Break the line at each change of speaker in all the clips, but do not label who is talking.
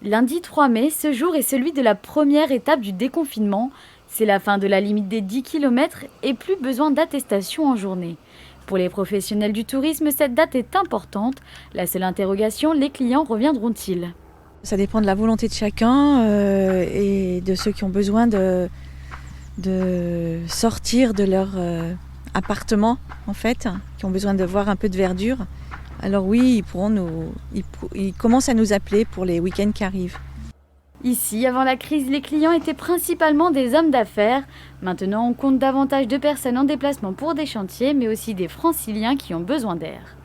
Lundi 3 mai, ce jour est celui de la première étape du déconfinement. C'est la fin de la limite des 10 km et plus besoin d'attestation en journée. Pour les professionnels du tourisme, cette date est importante. La seule interrogation, les clients reviendront-ils ?
Ça dépend de la volonté de chacun et de ceux qui ont besoin de sortir de leur appartement, en fait, qui ont besoin de voir un peu de verdure. Alors oui, ils commencent à nous appeler pour les week-ends qui arrivent.
Ici, avant la crise, les clients étaient principalement des hommes d'affaires. Maintenant, on compte davantage de personnes en déplacement pour des chantiers, mais aussi des franciliens qui ont besoin d'air.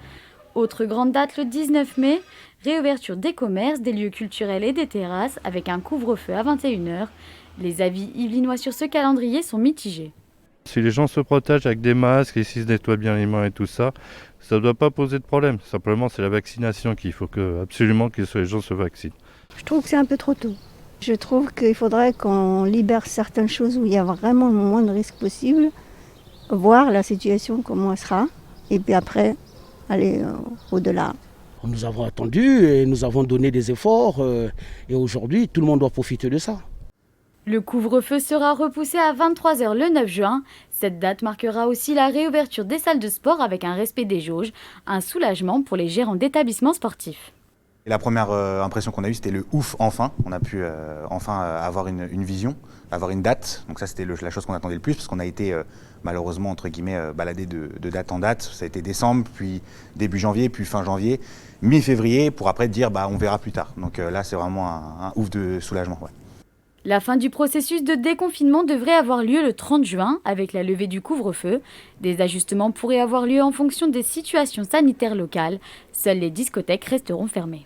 Autre grande date, le 19 mai, réouverture des commerces, des lieux culturels et des terrasses avec un couvre-feu à 21h. Les avis yvelinois sur ce calendrier sont mitigés.
Si les gens se protègent avec des masques et s'ils se nettoient bien les mains et tout ça, ça ne doit pas poser de problème. Simplement, c'est la vaccination qu'il faut absolument que les gens se vaccinent.
Je trouve que c'est un peu trop tôt. Je trouve qu'il faudrait qu'on libère certaines choses où il y a vraiment le moins de risques possible, voir la situation comment elle sera, et puis après aller au-delà.
Nous avons attendu et nous avons donné des efforts et aujourd'hui tout le monde doit profiter de ça.
Le couvre-feu sera repoussé à 23h le 9 juin. Cette date marquera aussi la réouverture des salles de sport avec un respect des jauges, un soulagement pour les gérants d'établissements sportifs.
Et la première impression qu'on a eue, c'était le ouf, enfin. On a pu enfin avoir une vision, avoir une date. Donc ça, c'était la chose qu'on attendait le plus, parce qu'on a été malheureusement, entre guillemets, baladé de date en date. Ça a été décembre, puis début janvier, puis fin janvier, mi-février, pour après dire on verra plus tard. Donc là, c'est vraiment un ouf de soulagement. Ouais.
La fin du processus de déconfinement devrait avoir lieu le 30 juin avec la levée du couvre-feu. Des ajustements pourraient avoir lieu en fonction des situations sanitaires locales. Seules les discothèques resteront fermées.